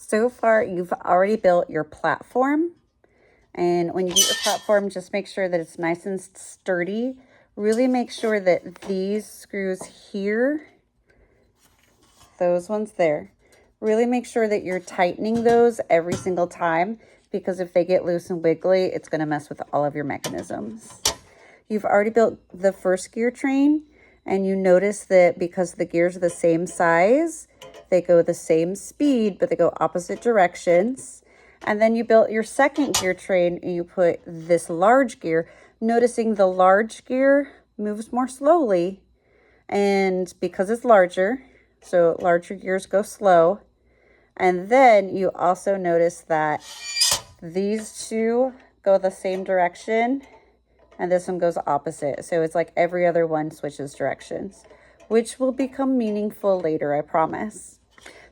So far, you've already built your platform. And when you get your platform, just make sure that it's nice and sturdy. Really make sure that these screws here, those ones there, really make sure that you're tightening those every single time, because if they get loose and wiggly, it's going to mess with all of your mechanisms. You've already built the first gear train, and you notice that because the gears are the same size, they go the same speed, but they go opposite directions. And then you built your second gear train, and you put this large gear, noticing the large gear moves more slowly. And because it's larger, so larger gears go slow. And then you also notice that these two go the same direction, and this one goes opposite. So it's like every other one switches directions, which will become meaningful later, I promise.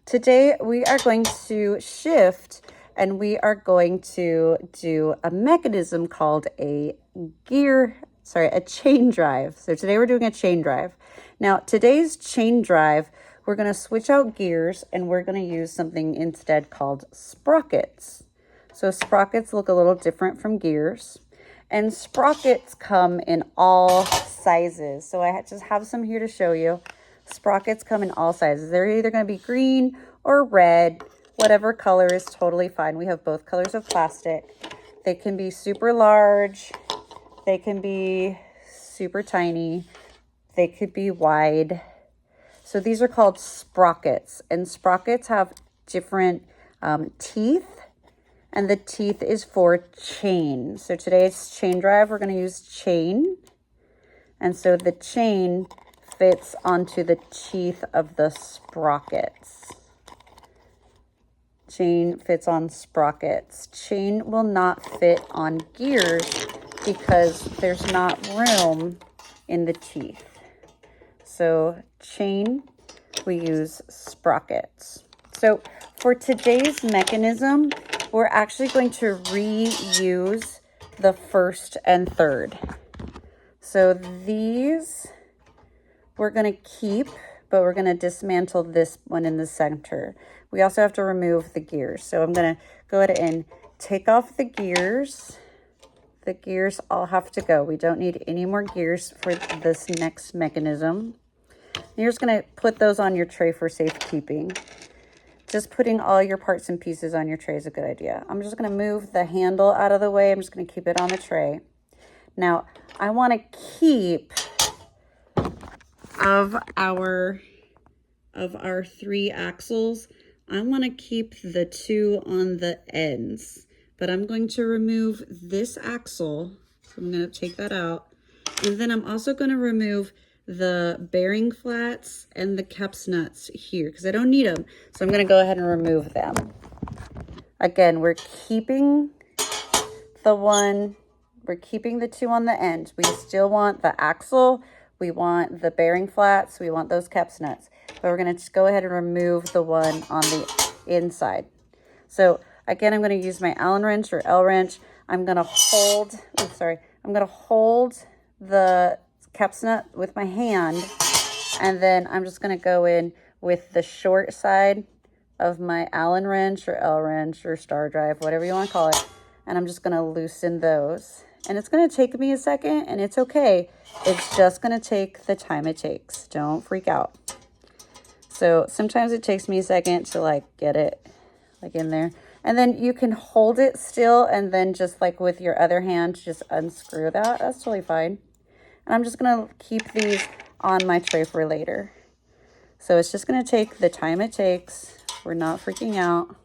Today, we are going to shift, and we are going to do a mechanism called a chain drive. So today we're doing a chain drive. Now, today's chain drive, we're going to switch out gears, and we're going to use something instead called sprockets. So sprockets look a little different from gears, and sprockets come in all sizes. So I just have some here to show you. Sprockets come in all sizes. They're either going to be green or red. Whatever color is totally fine. We have both colors of plastic. They can be super large. They can be super tiny. They could be wide. So these are called sprockets, and sprockets have different teeth, and the teeth is for chain. So today's chain drive, we're going to use chain, and so the chain fits onto the teeth of the sprockets. Chain fits on sprockets. Chain will not fit on gears because there's not room in the teeth. So chain, we use sprockets. So for today's mechanism, we're actually going to reuse the first and third. So these we're going to keep, but we're going to dismantle this one in the center. We also have to remove the gears. So I'm going to go ahead and take off the gears. The gears all have to go. We don't need any more gears for this next mechanism. You're just going to put those on your tray for safekeeping. Just putting all your parts and pieces on your tray is a good idea. I'm just going to move the handle out of the way. I'm just going to keep it on the tray. Now, I want to keep of our 3 axles, I want to keep the 2 on the ends, but I'm going to remove this axle. So I'm going to take that out. And then I'm also going to remove the bearing flats and the caps nuts here because I don't need them. So I'm going to go ahead and remove them. Again, we're keeping the 2 on the end. We still want the axle. We want the bearing flats. We want those caps nuts. But we're going to just go ahead and remove the one on the inside. So again, I'm going to use my Allen wrench or L wrench. I'm going to hold the caps nut with my hand, and then I'm just going to go in with the short side of my Allen wrench or L wrench or star drive, whatever you want to call it, and I'm just going to loosen those. And it's going to take me a second, and it's okay. It's just going to take the time it takes. Don't freak out. So sometimes it takes me a second to get it in there. And then you can hold it still, and then just with your other hand, just unscrew that. That's totally fine. And I'm just going to keep these on my tray for later. So it's just going to take the time it takes. We're not freaking out.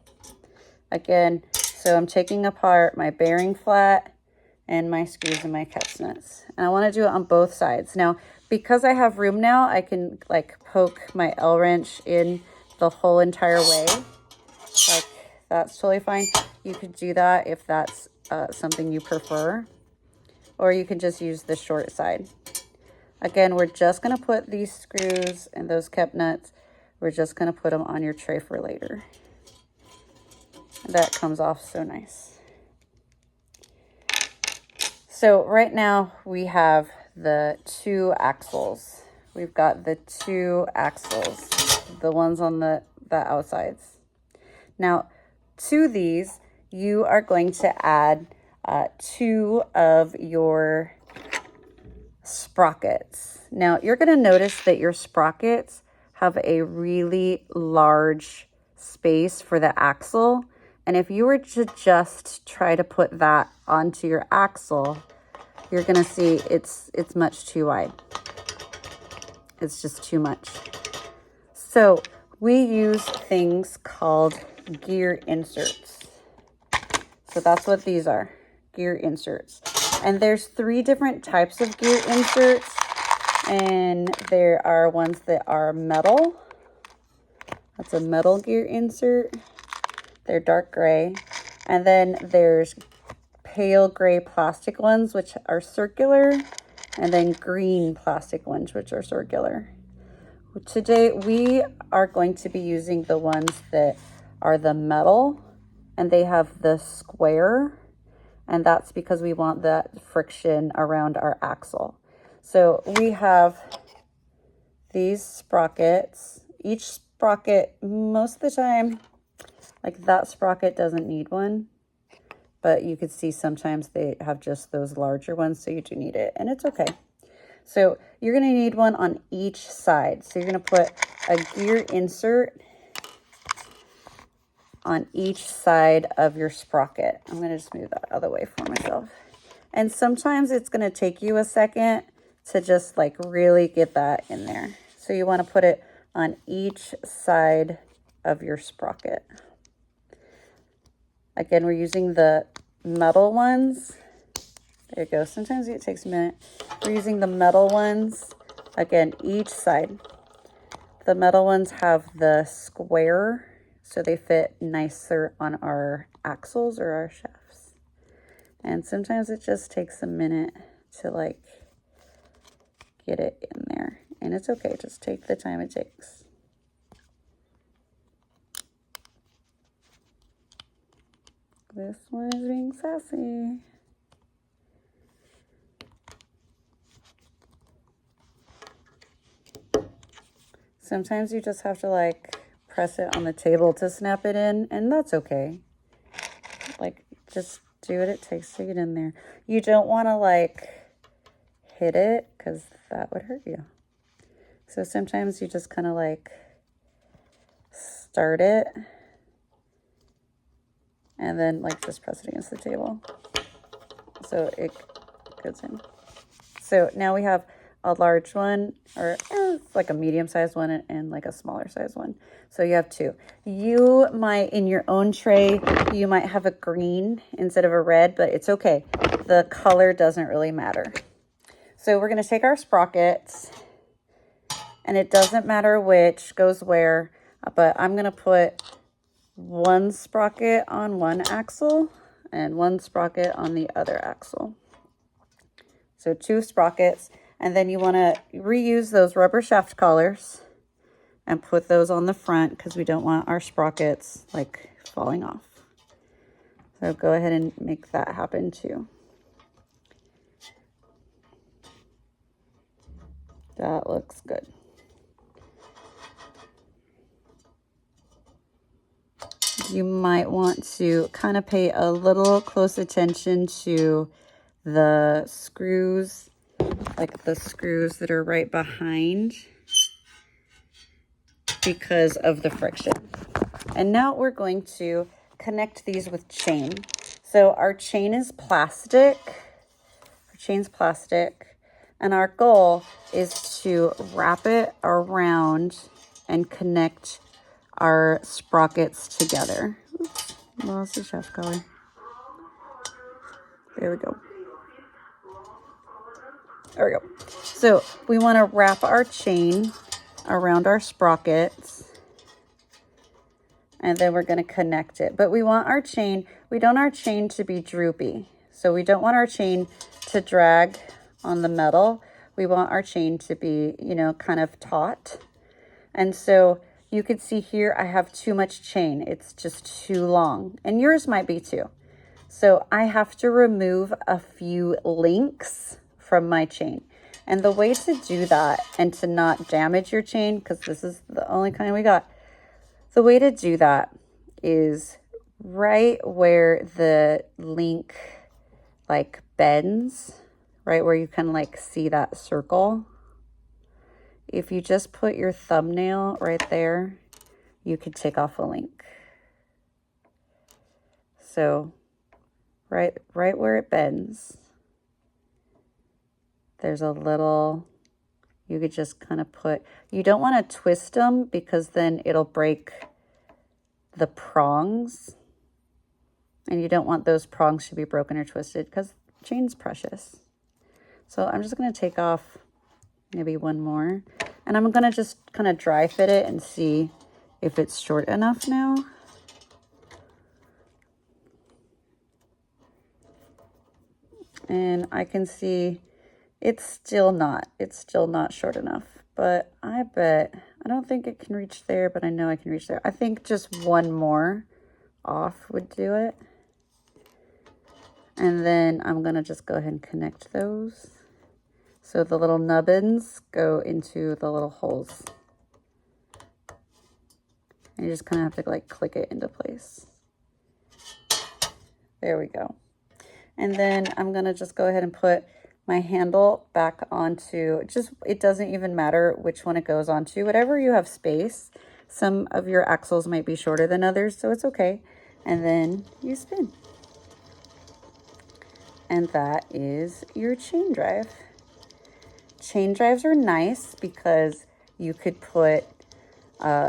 Again, so I'm taking apart my bearing flat and my screws and my caps nuts. And I want to do it on both sides. Now, because I have room now, I can poke my L wrench in the whole entire way. That's totally fine. You could do that if that's something you prefer. Or you can just use the short side. Again, we're just going to put these screws and those cap nuts, we're just going to put them on your tray for later. That comes off so nice. So right now we have the 2 axles. We've got the 2 axles, the ones on the outsides. Now, to these, you are going to add 2 of your sprockets. Now, you're going to notice that your sprockets have a really large space for the axle. And if you were to just try to put that onto your axle, you're going to see it's much too wide. It's just too much. So we use things called gear inserts. So that's what these are, gear inserts. And there's 3 different types of gear inserts. And there are ones that are metal. That's a metal gear insert. They're dark gray. And then there's pale gray plastic ones, which are circular. And then green plastic ones, which are circular. Today, we are going to be using the ones that are the metal. And they have the square. And that's because we want that friction around our axle. So we have these sprockets. Each sprocket, most of the time, like that sprocket doesn't need one. But you could see sometimes they have just those larger ones, so you do need it. And it's okay. So you're going to need one on each side. So you're going to put a gear insert on each side of your sprocket. I'm going to just move that out of the way for myself. And sometimes it's going to take you a second to just like really get that in there. So you want to put it on each side of your sprocket. Again, we're using the metal ones. There you go. Sometimes it takes a minute. We're using the metal ones. Again, each side. The metal ones have the square, so they fit nicer on our axles or our shafts. And sometimes it just takes a minute to like get it in there. And it's okay, just take the time it takes. This one is being sassy. Sometimes you just have to like press it on the table to snap it in, and that's okay. Like, just do what it takes to get in there. You don't want to like hit it because that would hurt you. So sometimes you just kind of like start it and then like just press it against the table so it goes in. So now we have a large one, or it's like a medium-sized one and like a smaller size one. So you have 2. You might, in your own tray, you might have a green instead of a red, but it's okay. The color doesn't really matter. So we're going to take our sprockets, and it doesn't matter which goes where, but I'm going to put 1 sprocket on one axle and 1 sprocket on the other axle. So 2 sprockets. And then you want to reuse those rubber shaft collars and put those on the front because we don't want our sprockets like falling off. So go ahead and make that happen too. That looks good. You might want to kind of pay a little close attention to the screws, like the screws that are right behind, because of the friction. And now we're going to connect these with chain. So our chain is plastic. Our chain's plastic. And our goal is to wrap it around and connect our sprockets together. Oops, lost the shaft collar. There we go. There we go. So we want to wrap our chain around our sprockets, and then we're going to connect it. But we want our chain, we don't want our chain to be droopy. So we don't want our chain to drag on the metal. We want our chain to be, you know, kind of taut. And so you can see here I have too much chain. It's just too long. And yours might be too. So I have to remove a few links from my chain. And the way to do that and to not damage your chain, because this is the only kind we got, the way to do that is right where the link like bends, right where you can like see that circle. If you just put your thumbnail right there, you could take off a link. So right where it bends, there's a little, you could just kind of put, you don't want to twist them because then it'll break the prongs. And you don't want those prongs to be broken or twisted because chain's precious. So I'm just going to take off maybe one more. And I'm going to just kind of dry fit it and see if it's short enough now. And I can see it's still not short enough. But I don't think it can reach there, but I know I can reach there. I think just one more off would do it. And then I'm going to just go ahead and connect those. So the little nubbins go into the little holes. And you just kind of have to like click it into place. There we go. And then I'm going to just go ahead and put my handle back onto, it doesn't even matter which one it goes onto, whatever you have space. Some of your axles might be shorter than others, so it's okay. And then you spin. And that is your chain drive. Chain drives are nice because you could put,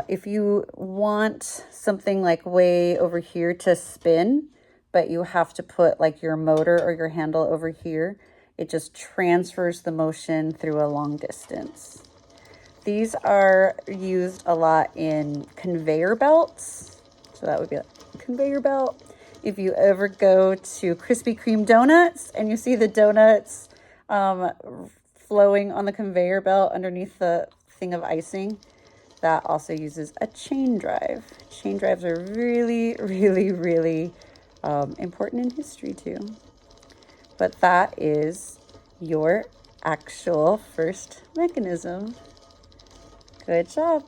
if you want something like way over here to spin, but you have to put like your motor or your handle over here, it just transfers the motion through a long distance. These are used a lot in conveyor belts. So that would be a conveyor belt. If you ever go to Krispy Kreme donuts and you see the donuts flowing on the conveyor belt underneath the thing of icing, that also uses a chain drive. Chain drives are really, really, really important in history too. But that is your actual first mechanism. Good job.